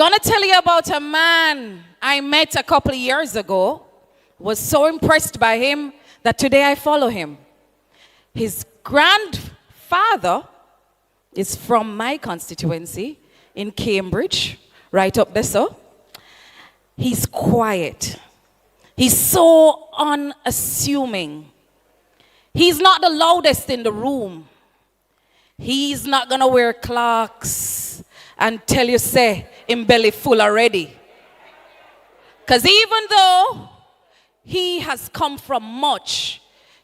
Gonna tell you about a man I met a couple of years ago. Was so impressed by him that today I follow him. His grandfather is from my constituency in Cambridge, right up there, so. He's quiet. He's so unassuming. He's not the loudest in the room. He's not gonna wear clocks and tell you, say, him belly full already. Because even though he has come from much,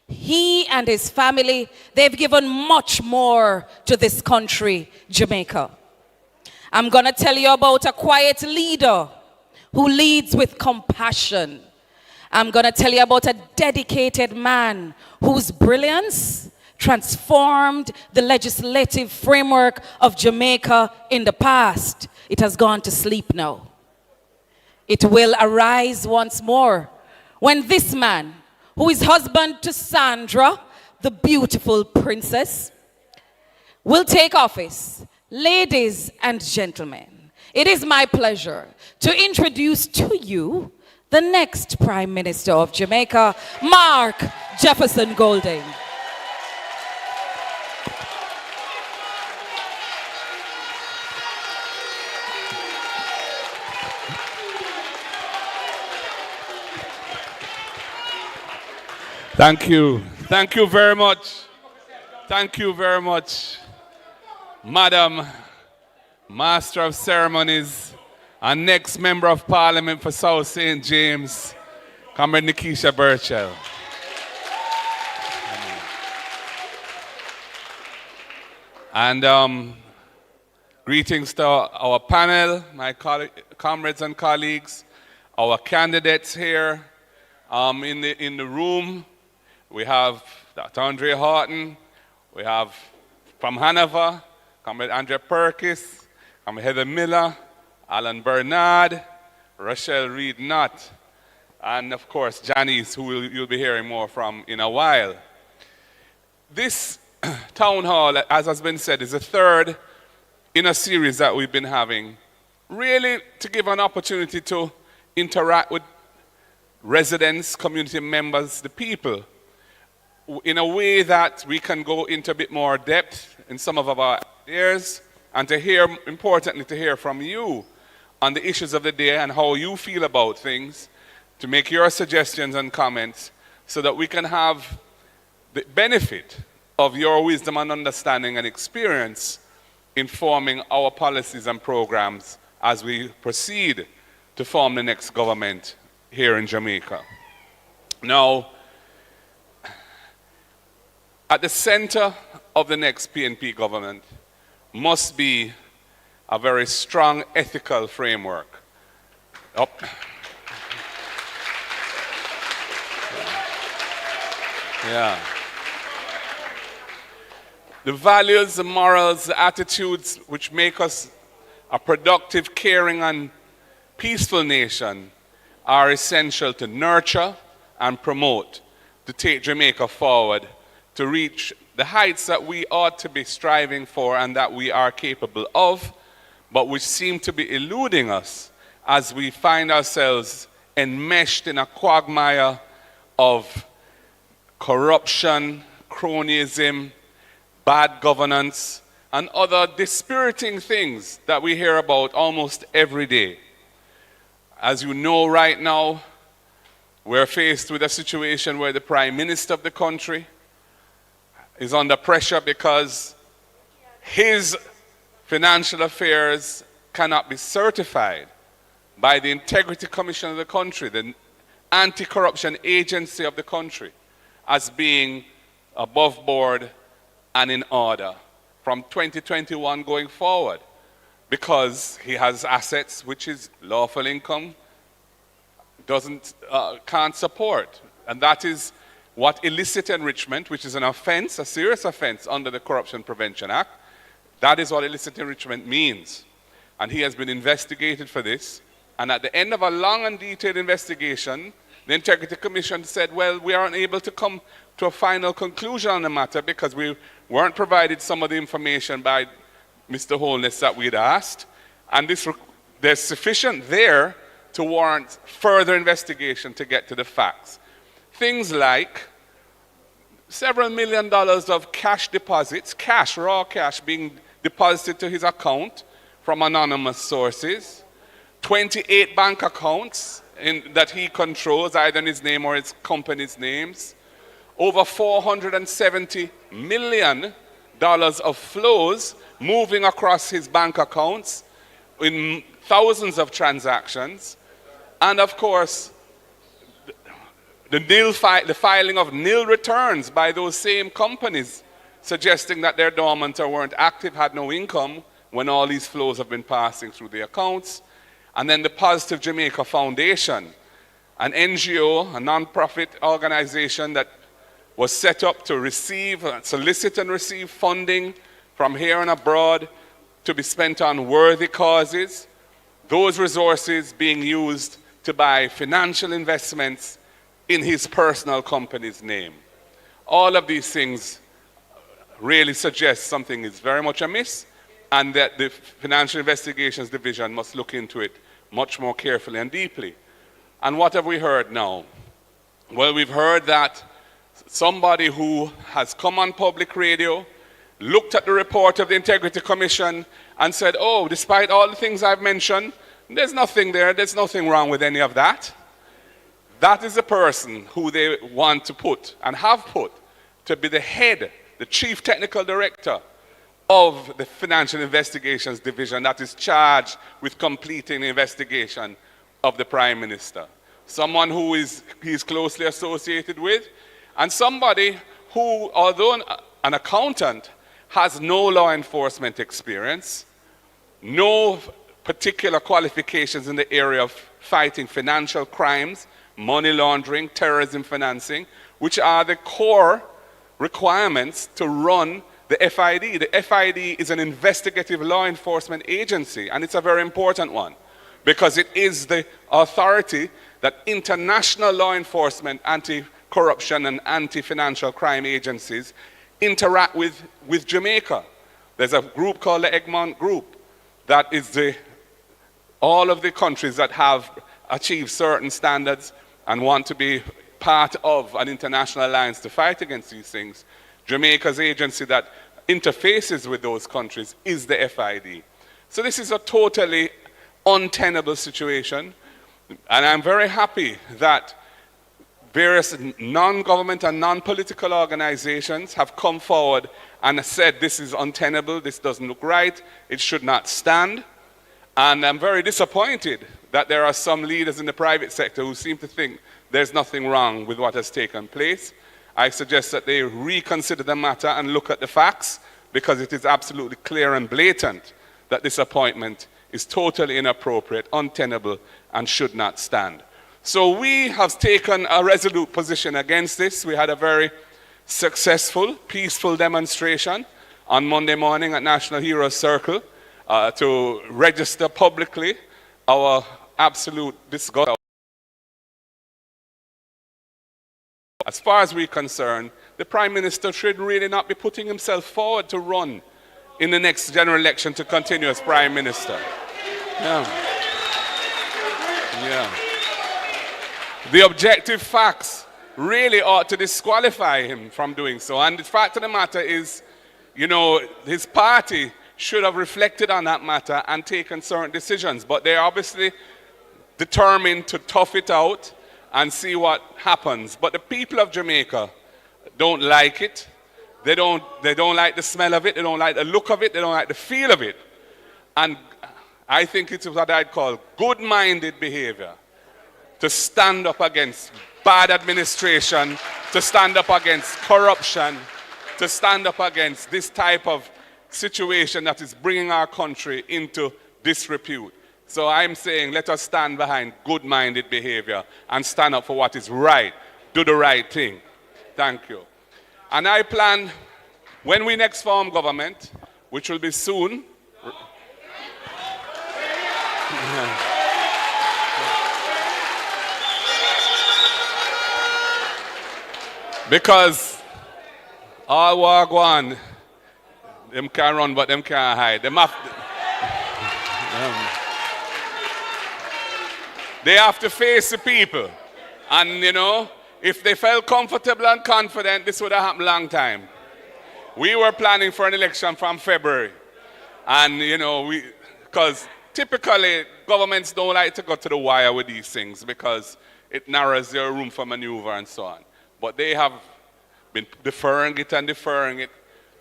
he and his family, they've given much more to this country, Jamaica. I'm gonna tell you about a quiet leader who leads with compassion. I'm gonna tell you about a dedicated man whose brilliance transformed the legislative framework of Jamaica in the past. It has gone to sleep now. It will arise once more when this man, who is husband to Sandra, the beautiful princess, will take office. Ladies and gentlemen, it is my pleasure to introduce to you the next Prime Minister of Jamaica, Mark Jefferson Golding. Thank you. Thank you very much. Thank you very much, Madam Master of Ceremonies and next Member of Parliament for South St. James, Comrade Nikisha Burchell. And greetings to our panel, my comrades and colleagues, our candidates here in the room. We have Dr. Andre Horton, we have from Hanover, Comrade Andrea Perkis, Comrade Heather Miller, Alan Bernard, Rochelle Reed-Nutt, and of course Janice, who you'll be hearing more from in a while. This town hall, as has been said, is the third in a series that we've been having, really to give an opportunity to interact with residents, community members, the people, in a way that we can go into a bit more depth in some of our ideas, and to hear, importantly, to hear from you on the issues of the day and how you feel about things, to make your suggestions and comments so that we can have the benefit of your wisdom and understanding and experience in forming our policies and programs as we proceed to form the next government here in Jamaica. Now, at the center of the next PNP government must be a very strong ethical framework. Yeah. The values, the morals, the attitudes which make us a productive, caring, and peaceful nation are essential to nurture and promote, to take Jamaica forward, to reach the heights that we ought to be striving for and that we are capable of, but which seem to be eluding us as we find ourselves enmeshed in a quagmire of corruption, cronyism, bad governance, and other dispiriting things that we hear about almost every day. As you know right now, we're faced with a situation where the Prime Minister of the country is under pressure because his financial affairs cannot be certified by the Integrity Commission of the country, the anti-corruption agency of the country, as being above board and in order from 2021 going forward, because he has assets which his lawful income can't support. And that is what illicit enrichment, which is an offense, a serious offense under the Corruption Prevention Act, that is what illicit enrichment means. And he has been investigated for this. And at the end of a long and detailed investigation, the Integrity Commission said, well, we aren't able to come to a final conclusion on the matter because we weren't provided some of the information by Mr. Holness that we'd asked. And this there's sufficient there to warrant further investigation to get to the facts. Things like several $1 million of cash deposits, cash, raw cash, being deposited to his account from anonymous sources, 28 bank accounts that he controls, either in his name or his company's names, over $470 million of flows moving across his bank accounts in thousands of transactions, and of course, the filing of nil returns by those same companies, suggesting that they're dormant or weren't active, had no income when all these flows have been passing through the accounts. And then the Positive Jamaica Foundation, an NGO, a non-profit organization that was set up to solicit and receive funding from here and abroad to be spent on worthy causes, those resources being used to buy financial investments in his personal company's name. All of these things really suggest something is very much amiss, and that the Financial Investigations Division must look into it much more carefully and deeply. And what have we heard now? Well, we've heard that somebody who has come on public radio, looked at the report of the Integrity Commission and said, oh, despite all the things I've mentioned, there's nothing there, there's nothing wrong with any of that. That is the person who they want to put and have put to be the head, the chief technical director of the Financial Investigations Division that is charged with completing the investigation of the Prime Minister. Someone who he's closely associated with, and somebody who, although an accountant, has no law enforcement experience, no particular qualifications in the area of fighting financial crimes, money laundering, terrorism financing, which are the core requirements to run the FID. The FID is an investigative law enforcement agency, and it's a very important one because it is the authority that international law enforcement, anti-corruption and anti-financial crime agencies interact with Jamaica. There's a group called the Egmont Group that is all of the countries that have achieved certain standards and want to be part of an international alliance to fight against these things. Jamaica's agency that interfaces with those countries is the FID. So this is a totally untenable situation, and I'm very happy that various non-government and non-political organizations have come forward and said this is untenable, this doesn't look right, it should not stand. And I'm very disappointed that there are some leaders in the private sector who seem to think there's nothing wrong with what has taken place. I suggest that they reconsider the matter and look at the facts, because it is absolutely clear and blatant that this appointment is totally inappropriate, untenable, and should not stand. So we have taken a resolute position against this. We had a very successful, peaceful demonstration on Monday morning at National Heroes Circle to register publicly our absolute disgust. As far as we're concerned, the Prime Minister should really not be putting himself forward to run in the next general election to continue as Prime Minister. Yeah. The objective facts really ought to disqualify him from doing so. And the fact of the matter is, you know, his party should have reflected on that matter and taken certain decisions. But they're obviously determined to tough it out and see what happens. But the people of Jamaica don't like it. They don't like the smell of it. They don't like the look of it. They don't like the feel of it. And I think it's what I'd call good-minded behavior to stand up against bad administration, to stand up against corruption, to stand up against this type of situation that is bringing our country into disrepute. So I'm saying let us stand behind good-minded behavior and stand up for what is right. Do the right thing. Thank you. And I plan, when we next form government, which will be soon, because all Wagwan, them can run but them can't hide. Them have, They have to face the people. And, if they felt comfortable and confident, this would have happened a long time. We were planning for an election from February. And, because typically governments don't like to go to the wire with these things because it narrows their room for maneuver and so on. But they have been deferring it.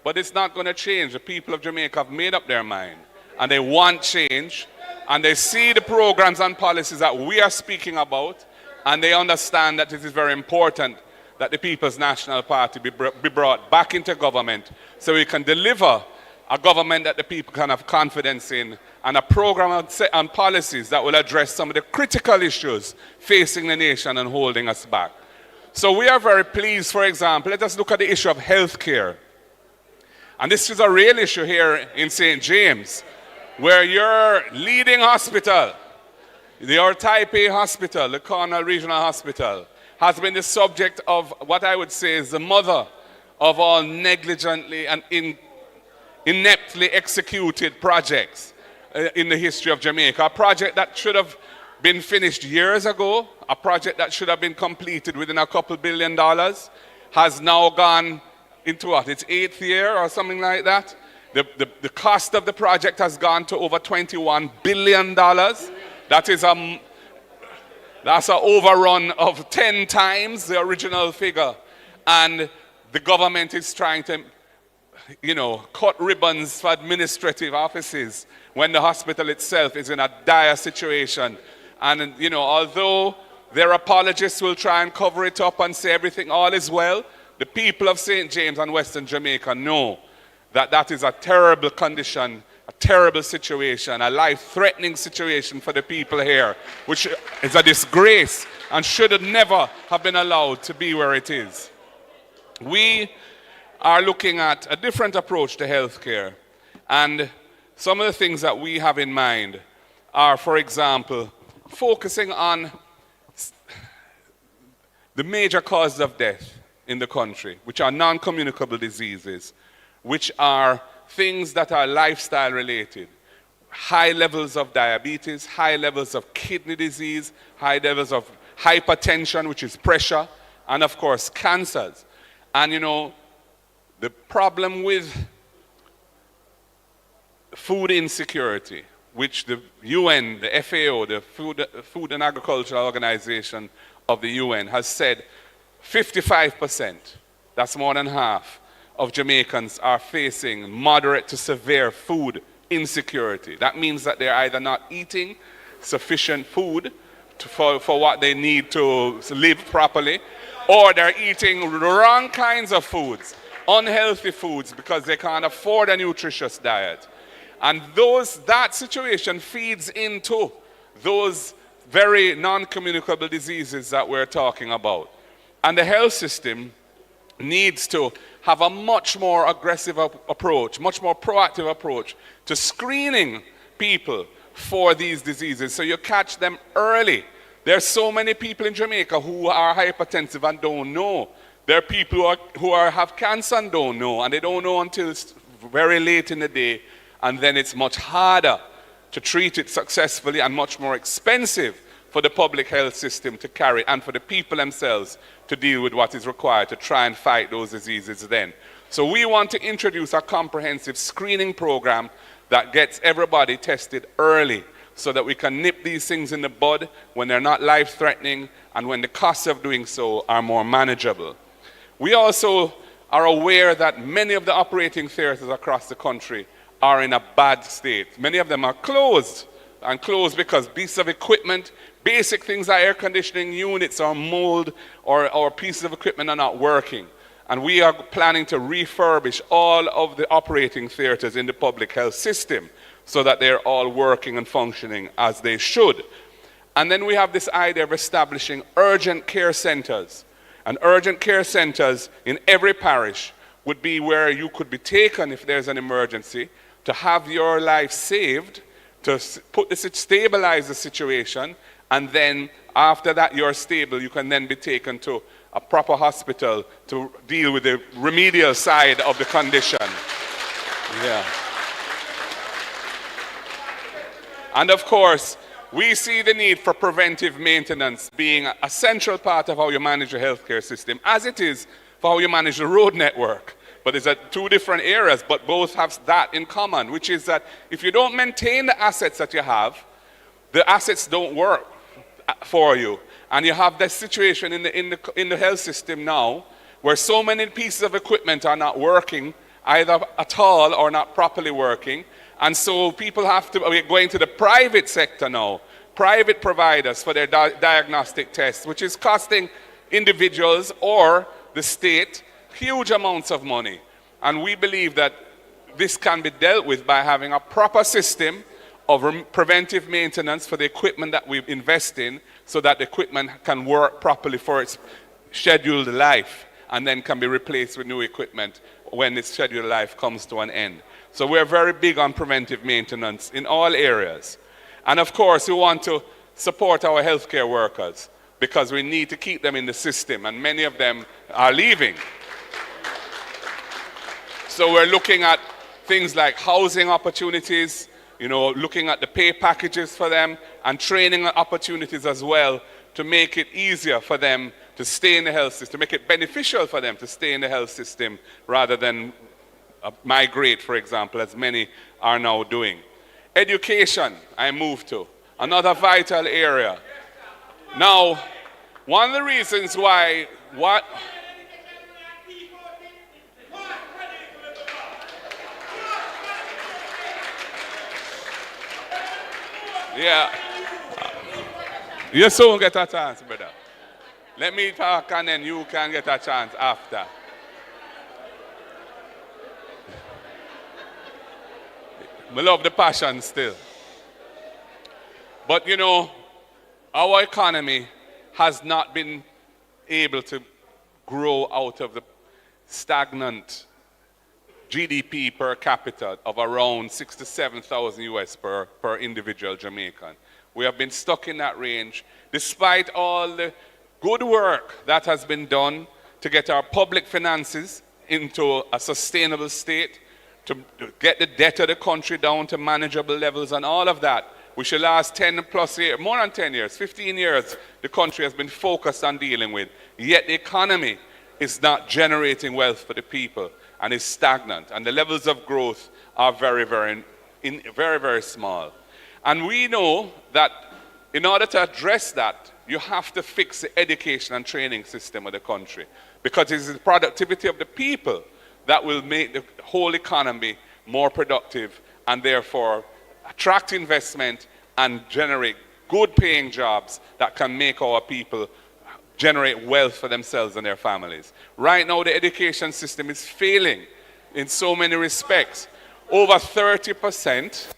But it's not going to change. The people of Jamaica have made up their mind. And they want change. And they see the programs and policies that we are speaking about. And they understand that it is very important that the People's National Party be brought back into government so we can deliver a government that the people can have confidence in and a program and policies that will address some of the critical issues facing the nation and holding us back. So we are very pleased, for example, let us look at the issue of health care. And this is a real issue here in St. James, where your leading hospital, your Taipei Hospital, the Cornell Regional Hospital, has been the subject of what I would say is the mother of all negligently and ineptly executed projects in the history of Jamaica. A project that should have been finished years ago, a project that should have been completed within a couple $2 billion, has now gone into what, its 8th year or something like that. The cost of the project has gone to over $21 billion. That's an overrun of 10 times the original figure. And the government is trying to, cut ribbons for administrative offices when the hospital itself is in a dire situation. And, although their apologists will try and cover it up and say everything all is well, the people of St. James and Western Jamaica know that that is a terrible condition, a terrible situation, a life-threatening situation for the people here, which is a disgrace and should never have been allowed to be where it is. We are looking at a different approach to healthcare, and some of the things that we have in mind are, for example, focusing on the major causes of death in the country, which are non-communicable diseases, which are things that are lifestyle related. High levels of diabetes, high levels of kidney disease, high levels of hypertension, which is pressure, and of course cancers. And the problem with food insecurity, which the UN, the FAO, the Food and Agricultural Organization of the UN has said 55%, that's more than half, of Jamaicans are facing moderate to severe food insecurity. That means that they're either not eating sufficient food for what they need to live properly, or they're eating the wrong kinds of foods, unhealthy foods, because they can't afford a nutritious diet. And that situation feeds into those very non-communicable diseases that we're talking about. And the health system needs to have a much more aggressive approach, much more proactive approach to screening people for these diseases so you catch them early. There are so many people in Jamaica who are hypertensive and don't know. There are people who have cancer and don't know, and they don't know until it's very late in the day, and then it's much harder to treat it successfully and much more expensive for the public health system to carry and for the people themselves to deal with what is required to try and fight those diseases then. So we want to introduce a comprehensive screening program that gets everybody tested early so that we can nip these things in the bud when they're not life-threatening and when the costs of doing so are more manageable. We also are aware that many of the operating theaters across the country are in a bad state. Many of them are closed, and closed because pieces of equipment, basic things like air conditioning units or mold or pieces of equipment are not working. And we are planning to refurbish all of the operating theaters in the public health system so that they're all working and functioning as they should. And then we have this idea of establishing urgent care centers. And urgent care centers in every parish would be where you could be taken if there's an emergency, to have your life saved, to stabilize the situation, and then after that you're stable, you can then be taken to a proper hospital to deal with the remedial side of the condition. Yeah. And of course, We see the need for preventive maintenance being a central part of how you manage the healthcare system, as it is for how you manage the road network. But it's at two different areas, but both have that in common, which is that if you don't maintain the assets that you have, the assets don't work for you. And you have this situation in the health system now where so many pieces of equipment are not working either at all or not properly working. And so people have to be going to the private sector now, private providers for their diagnostic tests, which is costing individuals or the state huge amounts of money. And we believe that this can be dealt with by having a proper system of preventive maintenance for the equipment that we invest in, so that the equipment can work properly for its scheduled life and then can be replaced with new equipment when its scheduled life comes to an end. So we're very big on preventive maintenance in all areas. And of course, we want to support our healthcare workers because we need to keep them in the system, and many of them are leaving. So we're looking at things like housing opportunities, looking at the pay packages for them and training opportunities as well to make it easier for them to stay in the health system, make it beneficial for them to stay in the health system rather than migrate, for example, as many are now doing. Education, I move to, another vital area. Now, one of the reasons why Yeah. You soon get a chance, brother. Let me talk and then you can get a chance after. I love the passion still. But our economy has not been able to grow out of the stagnant GDP per capita of around 67,000 US per individual Jamaican. We have been stuck in that range despite all the good work that has been done to get our public finances into a sustainable state, to get the debt of the country down to manageable levels and all of that, which the last 10 plus years, more than 10 years, 15 years, the country has been focused on dealing with. Yet the economy is not generating wealth for the people and is stagnant, and the levels of growth are very, very small. And we know that in order to address that, you have to fix the education and training system of the country, because it is the productivity of the people that will make the whole economy more productive and therefore attract investment and generate good paying jobs that can make our people generate wealth for themselves and their families. Right now, the education system is failing in so many respects. Over 30%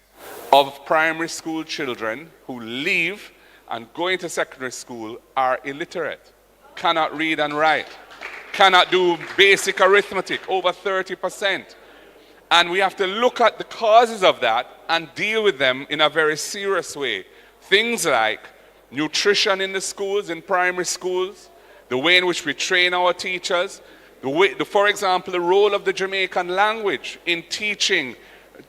of primary school children who leave and go into secondary school are illiterate, cannot read and write, cannot do basic arithmetic, over 30%. And we have to look at the causes of that and deal with them in a very serious way. Things like nutrition in the schools, in primary schools, the way in which we train our teachers, for example, the role of the Jamaican language in teaching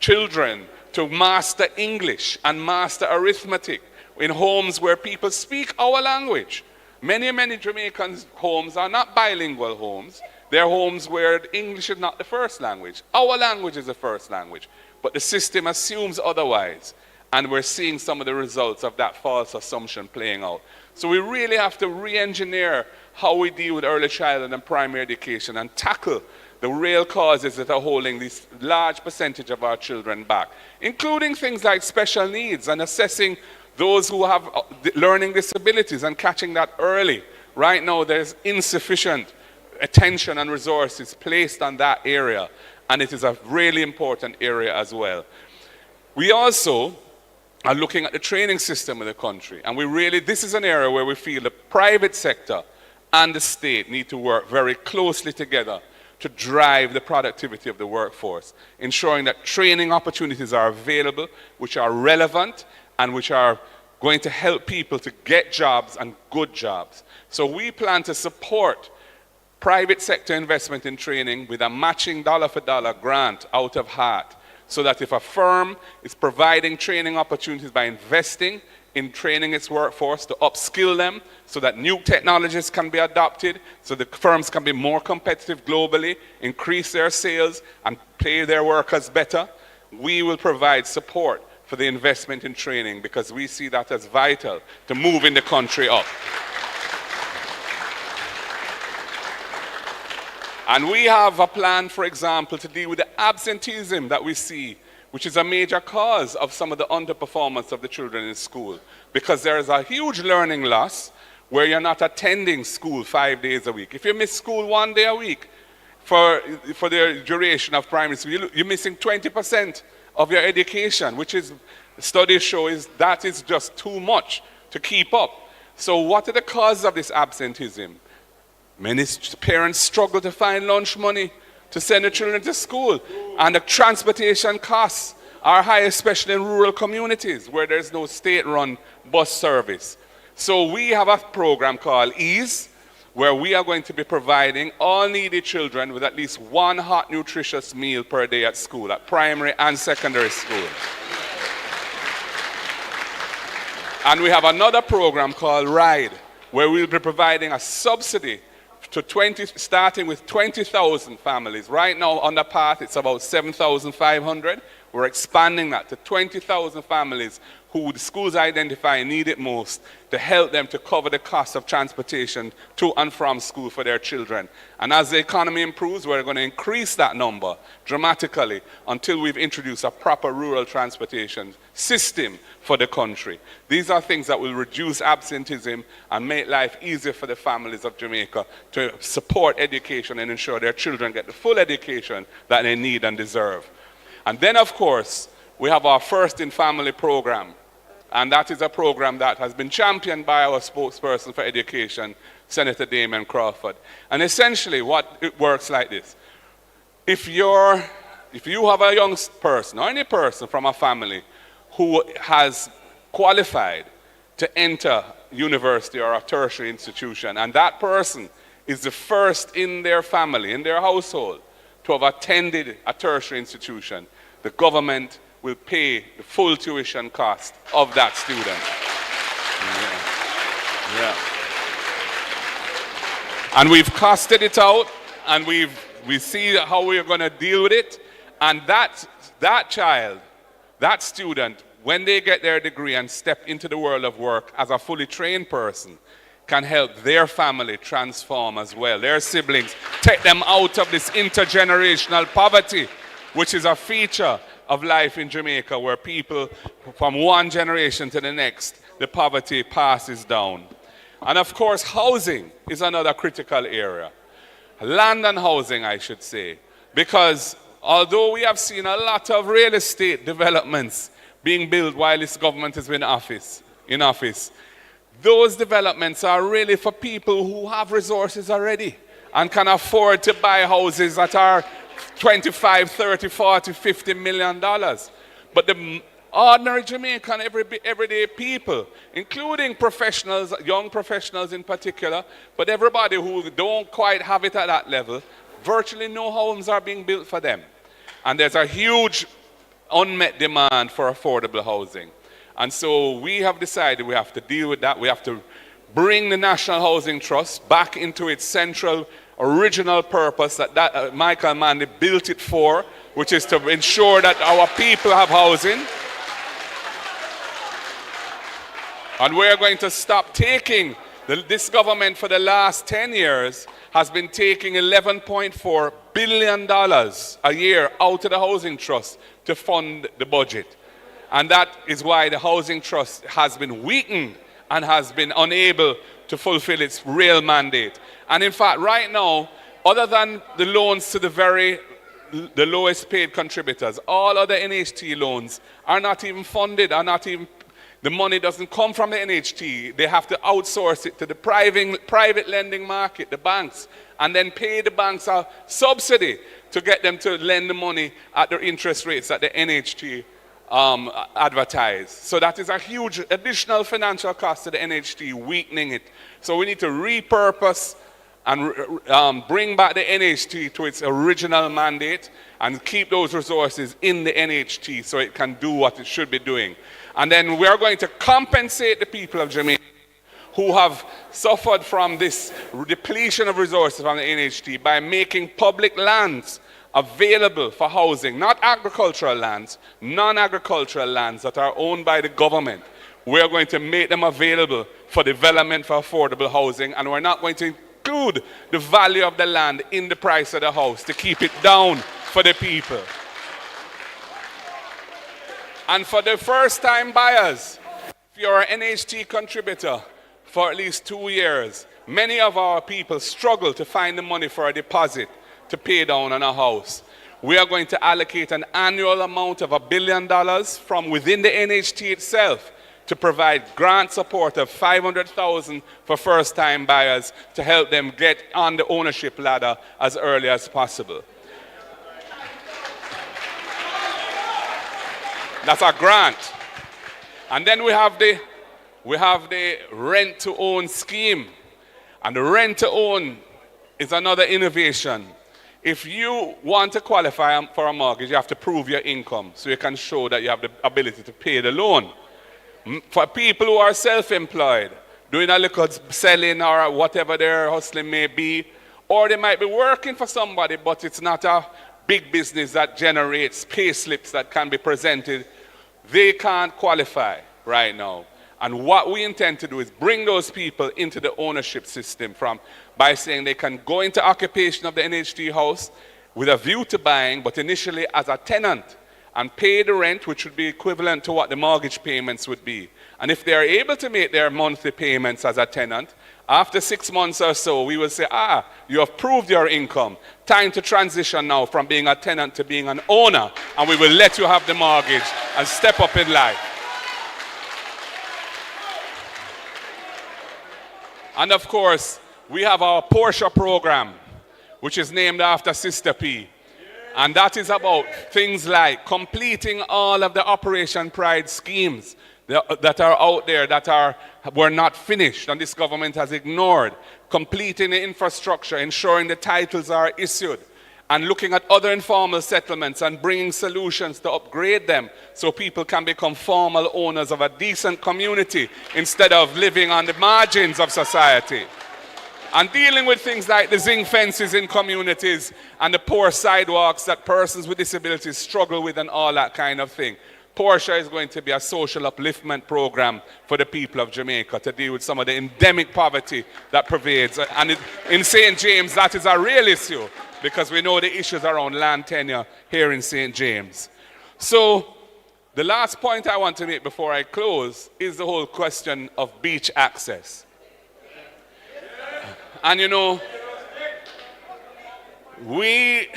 children to master English and master arithmetic in homes where people speak our language. Many Jamaican homes are not bilingual homes. They're homes where English is not the first language. Our language is the first language, but the system assumes otherwise. And we're seeing some of the results of that false assumption playing out. So we really have to re-engineer how we deal with early childhood and primary education and tackle the real causes that are holding this large percentage of our children back, including things like special needs and assessing those who have learning disabilities and catching that early. Right now, there's insufficient attention and resources placed on that area, and it is a really important area as well. We also are looking at the training system of the country, and this is an area where we feel the private sector and the state need to work very closely together to drive the productivity of the workforce, ensuring that training opportunities are available, which are relevant, and which are going to help people to get jobs and good jobs. So we plan to support private sector investment in training with a matching dollar-for-dollar grant out of HEART, so that if a firm is providing training opportunities by investing in training its workforce to upskill them so that new technologies can be adopted, so the firms can be more competitive globally, increase their sales, and pay their workers better. We will provide support for the investment in training because we see that as vital to moving the country up. And we have a plan, for example, to deal with the absenteeism that we see, which is a major cause of some of the underperformance of the children in school. Because there is a huge learning loss where you're not attending school 5 days a week. If you miss school 1 day a week for the duration of primary school, you're missing 20% of your education, which is, studies show that is just too much to keep up. So what are the causes of this absenteeism? Many parents struggle to find lunch money to send their children to school. And the transportation costs are high, especially in rural communities where there's no state-run bus service. So we have a program called EASE, where we are going to be providing all needy children with at least one hot, nutritious meal per day at school, at primary and secondary school. And we have another program called RIDE, where we'll be providing a subsidy to starting with 20,000 families. Right now on the path, it's about 7,500. We're expanding that to 20,000 families who the schools identify need it most to help them to cover the cost of transportation to and from school for their children. And as the economy improves, we're going to increase that number dramatically until we've introduced a proper rural transportation system for the country. These are things that will reduce absenteeism and make life easier for the families of Jamaica to support education and ensure their children get the full education that they need and deserve. And then, of course, we have our First in Family program. And that is a program that has been championed by our spokesperson for education, Senator Damon Crawford. And essentially, it works like this. If you have a young person or any person from a family who has qualified to enter university or a tertiary institution, and that person is the first in their family, in their household, to have attended a tertiary institution, the government will pay the full tuition cost of that student. Yeah. And we've costed it out, and we see how we're going to deal with it. And that child, that student, when they get their degree and step into the world of work as a fully trained person, can help their family transform as well. Their siblings, take them out of this intergenerational poverty, which is a feature of life in Jamaica, where people from one generation to the next, the poverty passes down. And of course, housing is another critical area. Land and housing, I should say. Because although we have seen a lot of real estate developments being built while this government has been in office, those developments are really for people who have resources already and can afford to buy houses that are 25, 30, 40, 50 million dollars. But the ordinary Jamaican, everyday people, including professionals, young professionals in particular, but everybody who don't quite have it at that level, virtually no homes are being built for them. And there's a huge unmet demand for affordable housing. And so we have decided we have to deal with that. We have to bring the National Housing Trust back into its central original purpose that Michael Manley built it for, which is to ensure that our people have housing. And we're going to stop taking, this government for the last 10 years has been taking $11.4 billion a year out of the Housing Trust to fund the budget. And that is why the Housing Trust has been weakened and has been unable to fulfill its real mandate. And in fact, right now, other than the loans to the lowest paid contributors, all other NHT loans are not even funded, the money doesn't come from the NHT. They have to outsource it to the private lending market, the banks, and then pay the banks a subsidy to get them to lend the money at the interest rates that the NHT advertise. So that is a huge additional financial cost to the NHT, weakening it. So we need to repurpose and bring back the NHT to its original mandate and keep those resources in the NHT so it can do what it should be doing. And then we are going to compensate the people of Jamaica who have suffered from this depletion of resources from the NHT by making public lands available for housing, not agricultural lands, non-agricultural lands that are owned by the government. We are going to make them available for development for affordable housing, and we're not going to include the value of the land in the price of the house to keep it down for the people. And for the first-time buyers, if you're an NHT contributor for at least 2 years, many of our people struggle to find the money for a deposit to pay down on a house. We are going to allocate an annual amount of $1 billion from within the NHT itself to provide grant support of $500,000 for first-time buyers to help them get on the ownership ladder as early as possible. That's a grant. And then we have the rent-to-own scheme. And the rent-to-own is another innovation. If you want to qualify for a mortgage, you have to prove your income so you can show that you have the ability to pay the loan. For people who are self-employed, doing a little selling or whatever their hustling may be, or they might be working for somebody, but it's not a big business that generates pay slips that can be presented, they can't qualify right now. And what we intend to do is bring those people into the ownership system by saying they can go into occupation of the NHT house with a view to buying, but initially as a tenant, and pay the rent, which would be equivalent to what the mortgage payments would be. And if they are able to make their monthly payments as a tenant, after 6 months or so, we will say, you have proved your income. Time to transition now from being a tenant to being an owner, and we will let you have the mortgage and step up in life. And of course, we have our Porsche program, which is named after Sister P. And that is about things like completing all of the Operation Pride schemes that are out there that were not finished and this government has ignored. Completing the infrastructure, ensuring the titles are issued, and looking at other informal settlements and bringing solutions to upgrade them so people can become formal owners of a decent community instead of living on the margins of society. And dealing with things like the zinc fences in communities and the poor sidewalks that persons with disabilities struggle with and all that kind of thing. Porsche is going to be a social upliftment program for the people of Jamaica to deal with some of the endemic poverty that pervades. And in St. James, that is a real issue because we know the issues around land tenure here in St. James. So the last point I want to make before I close is the whole question of beach access. And you know, we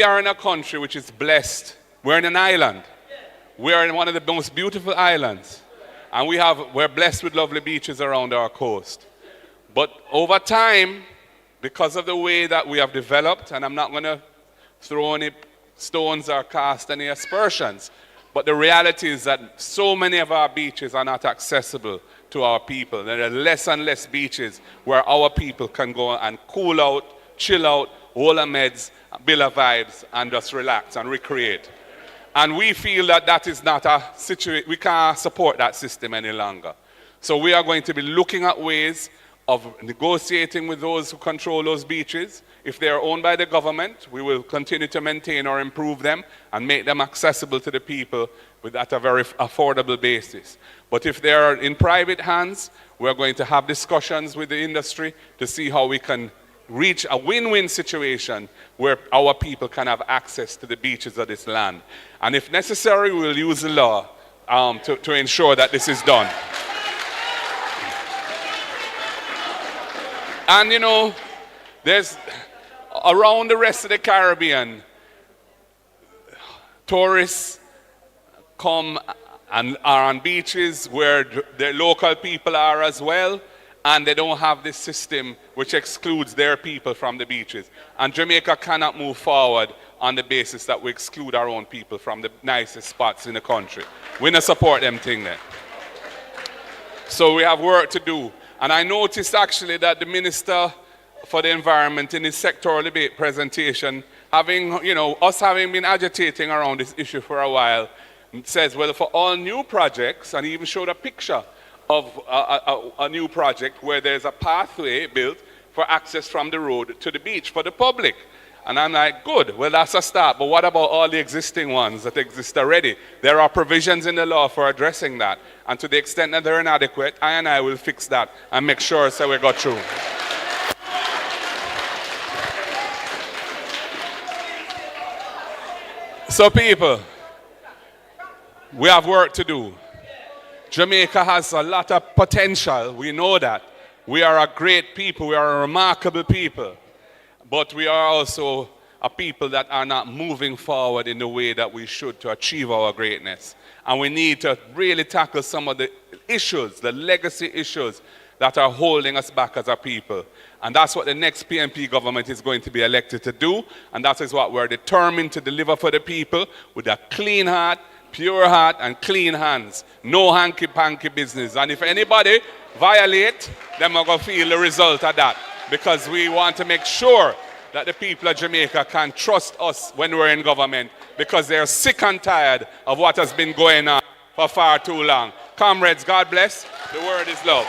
are in a country which is blessed. We're in an island. We are in one of the most beautiful islands. And we're blessed with lovely beaches around our coast. But over time, because of the way that we have developed, and I'm not going to throw any stones or cast any aspersions, but the reality is that so many of our beaches are not accessible to our people. There are less and less beaches where our people can go and cool out, chill out, hold a meds, build a vibes, and just relax and recreate. And we feel that that is not a situation, we can't support that system any longer. So we are going to be looking at ways of negotiating with those who control those beaches. If they are owned by the government, we will continue to maintain or improve them and make them accessible to the people at a very affordable basis. But if they are in private hands, we're going to have discussions with the industry to see how we can reach a win-win situation where our people can have access to the beaches of this land. And if necessary, we will use the law to ensure that this is done. And you know, there's around the rest of the Caribbean, tourists come and are on beaches where the local people are as well, and they don't have this system which excludes their people from the beaches. And Jamaica cannot move forward on the basis that we exclude our own people from the nicest spots in the country. We don't support them thing there. So we have work to do. And I noticed actually that the Minister for the Environment in his sectoral debate presentation, having been agitating around this issue for a while, It says, well, for all new projects, and he even showed a picture of a new project where there's a pathway built for access from the road to the beach for the public. And I'm like, good, well, that's a start. But what about all the existing ones that exist already? There are provisions in the law for addressing that. And to the extent that they're inadequate, I will fix that and make sure so we go through. So people, we have work to do. Jamaica has a lot of potential, we know that. We are a great people, we are a remarkable people. But we are also a people that are not moving forward in the way that we should to achieve our greatness. And we need to really tackle some of the issues, the legacy issues that are holding us back as a people. And that's what the next PNP government is going to be elected to do. And that is what we're determined to deliver for the people with a clean heart, pure heart, and clean hands. No hanky-panky business. And if anybody violate, then we're going to feel the result of that. Because we want to make sure that the people of Jamaica can trust us when we're in government, because they're sick and tired of what has been going on for far too long. Comrades, God bless. The word is love.